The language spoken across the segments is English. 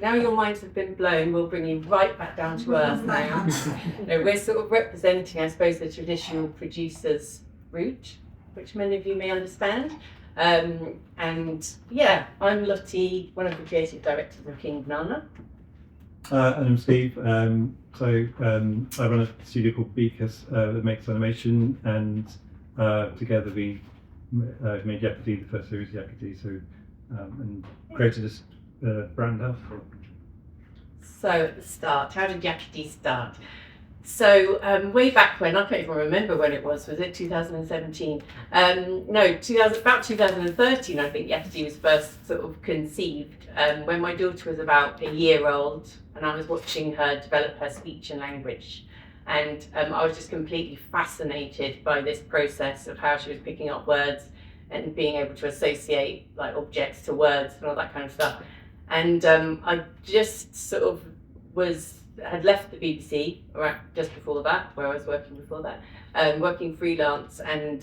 now your minds have been blown, we'll bring you right back down to earth now. We're sort of representing, I suppose, the traditional producer's route, which many of you may understand. And yeah, I'm Lotte, one of the creative directors of King Banana. And I'm Steve. I run a studio called Beakus that makes animation, and together we made Yakka Dee, the first series of Yakka Dee, and created this brand house. So at the start, how did Yakka Dee start? So way back when, I can't even remember when it was it 2017? About 2013 I think Yakka Dee was first sort of conceived, when my daughter was about a year old and I was watching her develop her speech and language. And I was just completely fascinated by this process of how she was picking up words and being able to associate like objects to words and all that kind of stuff. And I just sort of had left the BBC, or just before that, where I was working before that, working freelance, and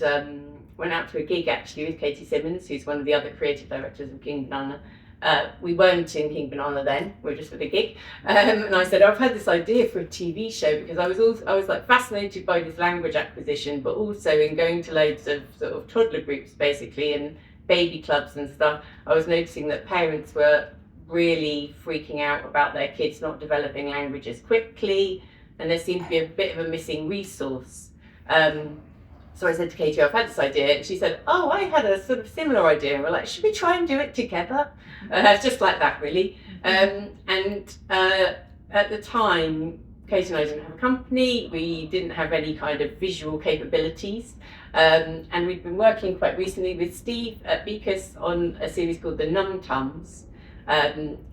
went out to a gig actually with Katie Simmons, who's one of the other creative directors of King Banana. We weren't in King Banana then, we were just at a gig. And I said, I've had this idea for a TV show, because I was like fascinated by this language acquisition, but also in going to loads of sort of toddler groups basically, and baby clubs and stuff, I was noticing that parents were really freaking out about their kids not developing languages quickly, and there seemed to be a bit of a missing resource. So I said to Katie, I've had this idea, and she said, oh, I had a sort of similar idea, and we're like, should we try and do it together? Just like that, really. At the time, Katie and I didn't have a company, we didn't have any kind of visual capabilities, and we'd been working quite recently with Steve at Beakus on a series called The Num Tums,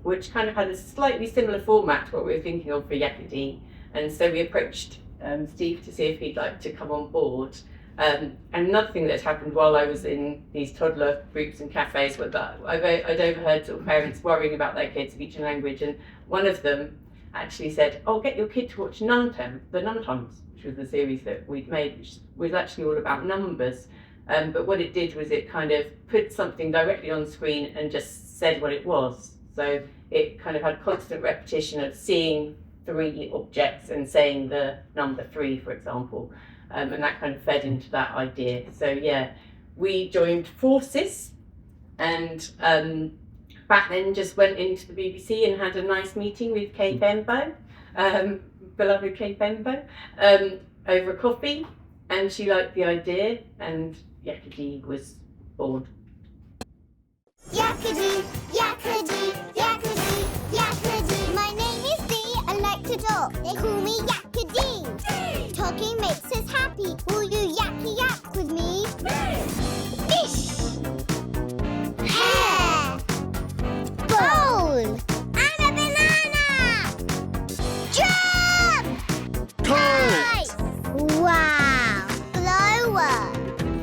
which kind of had a slightly similar format to what we were thinking of for Yakka Dee. And so we approached Steve to see if he'd like to come on board. And another thing that's happened while I was in these toddler groups and cafes was that I'd overheard sort of parents worrying about their kids' speech and language, and one of them actually said, oh, get your kid to watch The Num Tums, which was the series that we'd made, which was actually all about numbers. But what it did was it kind of put something directly on screen and just said what it was. So it kind of had constant repetition of seeing 3 objects and saying the number 3, for example. And that kind of fed into that idea. So yeah, we joined forces, and back then just went into the BBC and had a nice meeting with Kay Bembo, beloved Kay Bembo, over a coffee, and she liked the idea, and Yakka Dee was born. Yakka Dee, Yakka Dee, Yakka Dee, Yakka Dee. My name is Dee, I like to talk. They call me Yakka Dee. Talking makes us happy. Will you yakky yak with me? Fish, hair, bowl, and a banana. Jump! Kite! Wow! Blower!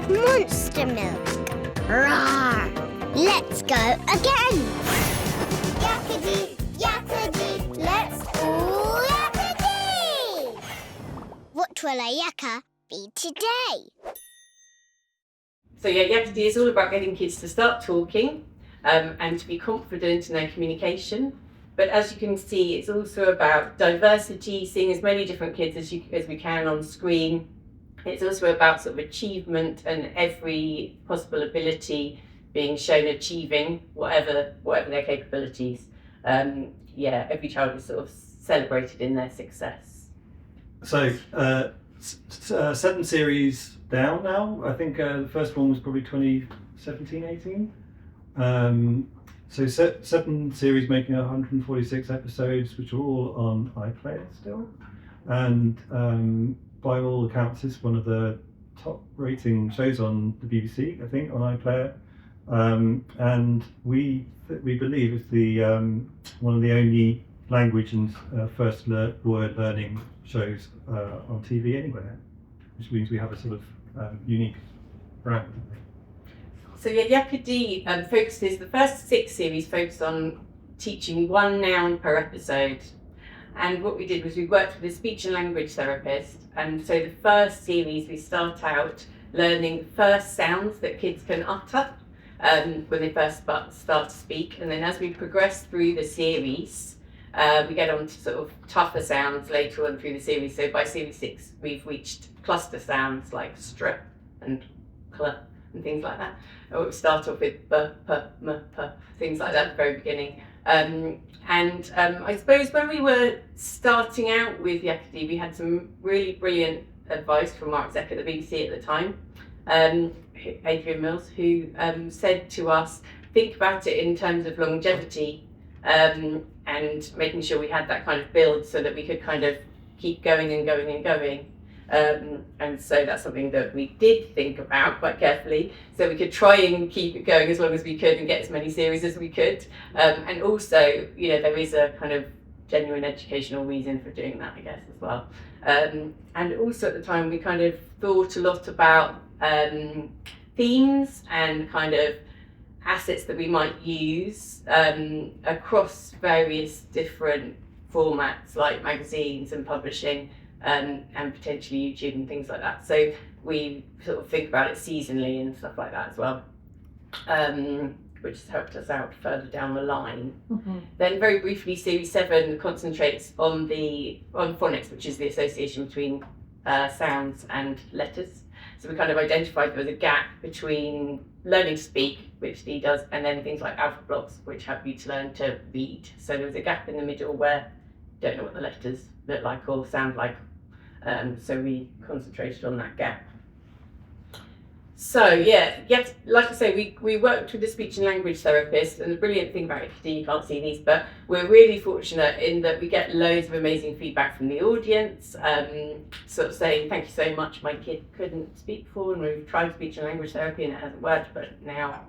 Monster milk! Roar! Let's go again! Yakka Dee, let's all Yakka Dee! What will a yakka be today? So yeah, Yakka Dee is all about getting kids to start talking and to be confident in their communication. But as you can see, it's also about diversity, seeing as many different kids as we can on screen. It's also about sort of achievement and every possible ability being shown achieving whatever their capabilities. Every child is sort of celebrated in their success. So 7 series down now. I think the first one was probably 2017-18. So 7 series making 146 episodes, which are all on iPlayer still. And by all accounts, it's one of the top rating shows on the BBC, I think, on iPlayer. And we believe it's the one of the only language and first word learning shows on TV anywhere, which means we have a sort of unique brand. So yeah, Yakka Dee focuses, the first 6 series focus on teaching 1 noun per episode. And what we did was we worked with a speech and language therapist, and so the first series we start out learning first sounds that kids can utter. when they first start to speak. And then as we progress through the series, we get on to sort of tougher sounds later on through the series. So by series 6, we've reached cluster sounds like str and cl and things like that. Or we start off with b, p, m, p, things like that at the very beginning. I suppose when we were starting out with Yakka Dee, we had some really brilliant advice from Mark Zeck at the BBC at the time, Adrian Mills, who said to us, think about it in terms of longevity, and making sure we had that kind of build so that we could kind of keep going and going and going. And so that's something that we did think about quite carefully, so we could try and keep it going as long as we could and get as many series as we could. And also, you know, there is a kind of genuine educational reason for doing that, I guess, as well. And also at the time, we kind of thought a lot about themes and kind of assets that we might use across various different formats like magazines and publishing, and potentially YouTube and things like that. So we sort of think about it seasonally and stuff like that as well, which has helped us out further down the line. Then very briefly, series 7 concentrates on phonics, which is the association between sounds and letters. So we kind of identified there was a gap between learning to speak, which Dee does, and then things like alpha blocks, which help you to learn to read. So there was a gap in the middle where you don't know what the letters look like or sound like. So we concentrated on that gap. So yeah, like I say, we worked with a speech and language therapist, and the brilliant thing about Yakka Dee, you can't see these, but we're really fortunate in that we get loads of amazing feedback from the audience, sort of saying, thank you so much, my kid couldn't speak before, and we've tried speech and language therapy and it hasn't worked, but now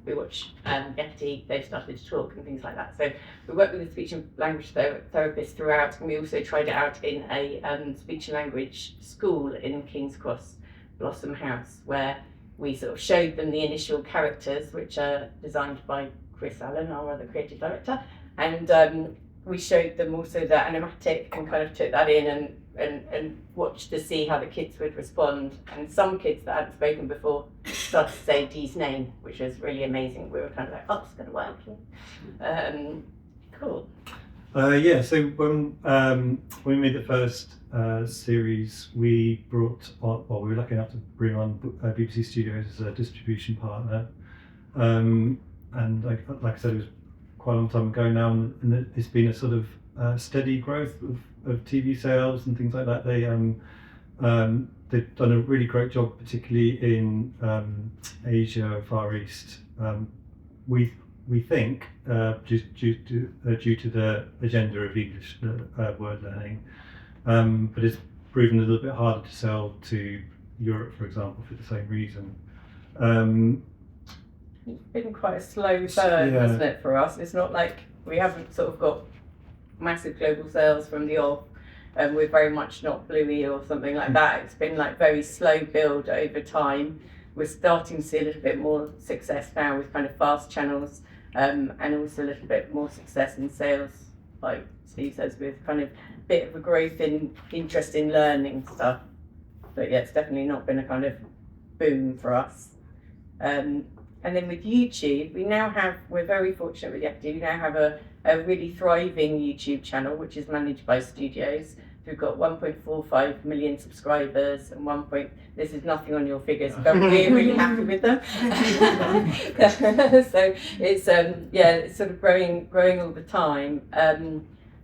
we watch Yakka Dee, they've started to talk and things like that. So we worked with a speech and language therapist throughout, and we also tried it out in a speech and language school in King's Cross, Blossom House, where we sort of showed them the initial characters, which are designed by Chris Allen, our other creative director, and we showed them also the animatic and kind of took that in and watched to see how the kids would respond. And some kids that hadn't spoken before started to say Dee's name, which was really amazing. We were kind of like, oh, it's going to work. Cool. Yeah, so when we made the first series, we brought on, well, we were lucky enough to bring on BBC Studios as a distribution partner. And like I said, it was quite a long time ago now, and it's been a sort of steady growth of TV sales and things like that. They've done a really great job, particularly in Asia, Far East. We think due to the agenda of English word learning, but it's proven a little bit harder to sell to Europe, for example, for the same reason. It's been quite a slow burn, hasn't it, for us? It's not like we haven't sort of got massive global sales from the off, and we're very much not Bluey or something like that. It's been like very slow build over time. We're starting to see a little bit more success now with kind of fast channels, and also a little bit more success in sales, like Steve says, with kind of a bit of a growth in interest in learning stuff. But yeah, it's definitely not been a kind of boom for us. And then with YouTube, we're very fortunate with Yakka Dee, we now have a really thriving YouTube channel, which is managed by studios. We've got 1.45 million subscribers and this is nothing on your figures, but we're really happy with them. So it's it's sort of growing all the time.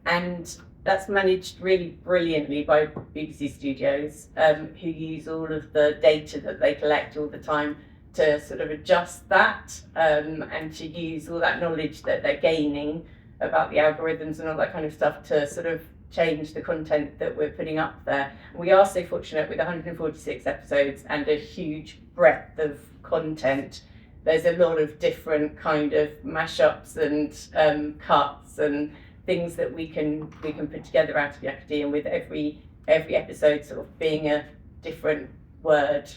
And that's managed really brilliantly by BBC Studios, who use all of the data that they collect all the time to sort of adjust that, and to use all that knowledge that they're gaining about the algorithms and all that kind of stuff to sort of change the content that we're putting up there. We are so fortunate with 146 episodes and a huge breadth of content. There's a lot of different kind of mashups and cuts and things that we can put together out of Yakka Dee, and with every episode sort of being a different word.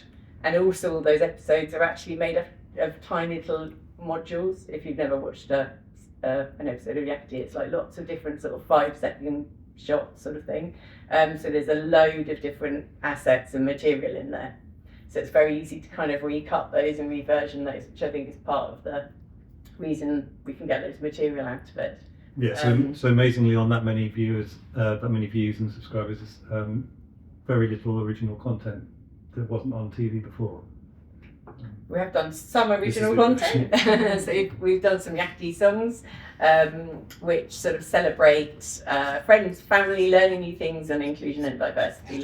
And also all those episodes are actually made up of tiny little modules. If you've never watched an episode of Yakka Dee, it's like lots of different sort of 5-second shots sort of thing. So there's a load of different assets and material in there. So it's very easy to kind of recut those and reversion those, which I think is part of the reason we can get those material out of it. Yeah, so amazingly on that many views and subscribers, very little original content that wasn't on TV before. We have done some original content. So we've done some Yakka Dee songs, which sort of celebrate friends, family, learning new things, and inclusion and diversity.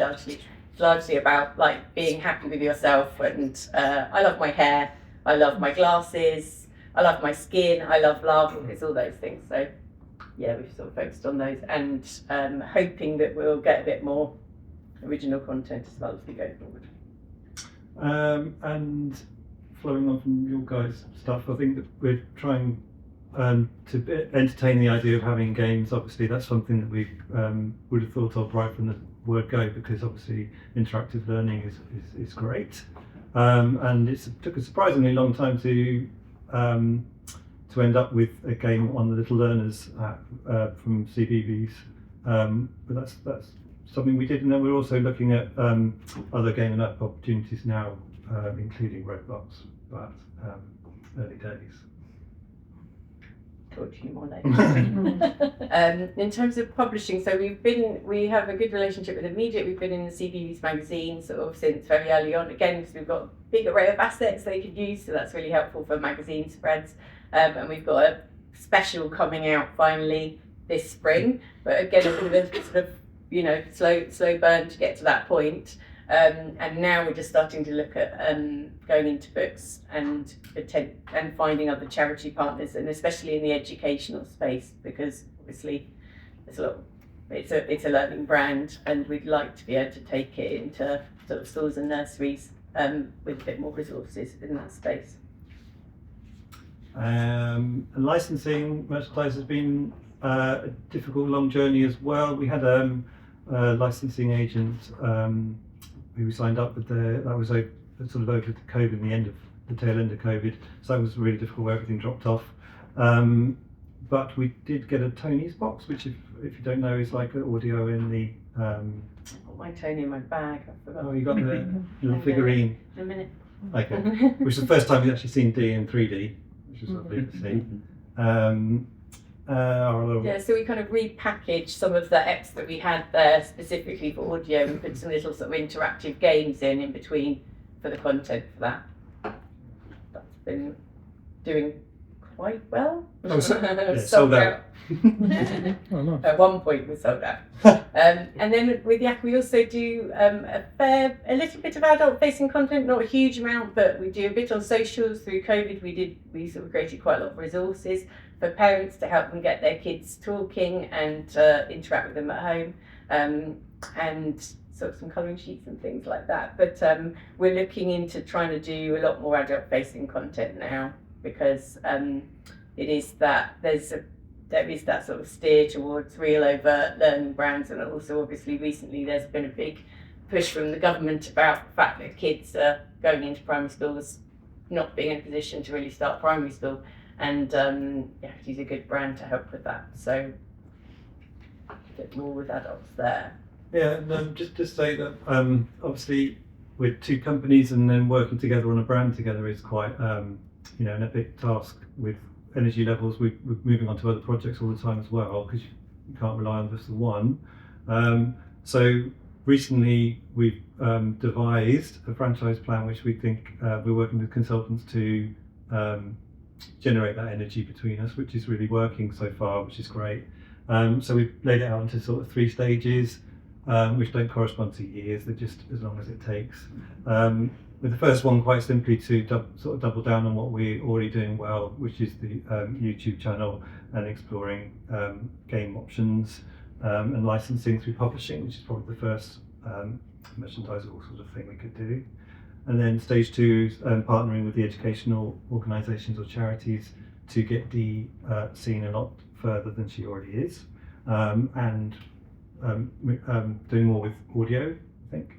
Largely about like being happy with yourself. And I love my hair, I love my glasses, I love my skin, I love love. It's all those things. So yeah, we've sort of focused on those, and hoping that we'll get a bit more original content as well as we go forward. And flowing on from your guys' stuff, I think that we're trying to entertain the idea of having games. Obviously, that's something that we would have thought of right from the word go, because obviously interactive learning is great. And it took a surprisingly long time to end up with a game on the Little Learners app from CBeebies. But that's something we did, and then we're also looking at other game and app opportunities now, including Roblox, but early days. Talk to you more later. In terms of publishing, so we have a good relationship with the media. We've been in the CBeebies magazine sort of since very early on, again because we've got a big array of assets they could use, so that's really helpful for magazine spreads. And we've got a special coming out finally this spring, but again a bit of a sort of slow burn to get to that point. And now we're just starting to look at going into books and finding other charity partners, and especially in the educational space, because obviously it's a learning brand, and we'd like to be able to take it into sort of schools and nurseries with a bit more resources in that space. And licensing merchandise has been a difficult long journey as well. We had a licensing agent who we signed up with that was sort of over the COVID, the tail end of COVID, so that was really difficult where everything dropped off. But we did get a Tony's box, which if you don't know is like an audio in the I've got my Tony in my bag, I forgot. Oh, you got the little figurine. In a minute. Okay. Which is the first time we've actually seen Dee in 3D, which is lovely to see. Yeah, so we kind of repackaged some of the apps that we had there specifically for audio and put some little sort of interactive games in between for the content for that. That's been doing quite well. Oh, sold out. Oh, nice. At one point we sold out. And then with Yakka we also do a little bit of adult facing content, not a huge amount, but we do a bit on socials. Through COVID we sort of created quite a lot of resources for parents to help them get their kids talking and interact with them at home, and sort of some colouring sheets and things like that. But we're looking into trying to do a lot more adult facing content now, because there is that sort of steer towards real overt learning brands, and also obviously recently there's been a big push from the government about the fact that kids are going into primary schools not being in a position to really start primary school, and she's a good brand to help with that, so a bit more with adults there. Yeah, and just to say that obviously with two companies and then working together on a brand together is quite an epic task. With energy levels, we're moving on to other projects all the time as well, because you can't rely on just the one. So recently we've devised a franchise plan, which we think we're working with consultants to generate that energy between us, which is really working so far, which is great. So we've laid it out into sort of 3 stages, which don't correspond to years, they're just as long as it takes. With the first one, quite simply to double down on what we're already doing well, which is the YouTube channel, and exploring game options and licensing through publishing, which is probably the first merchandisable sort of thing we could do. And then stage 2 is partnering with the educational organisations or charities to get Dee seen a lot further than she already is, and doing more with audio, I think.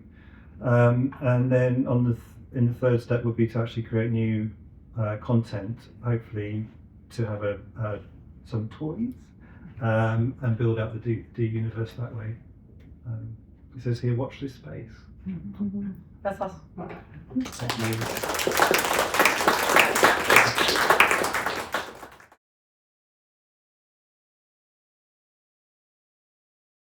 And then in the third step would be to actually create new content, hopefully to have some toys, and build out the Dee universe that way. It says here, watch this space. That's us. Thank you.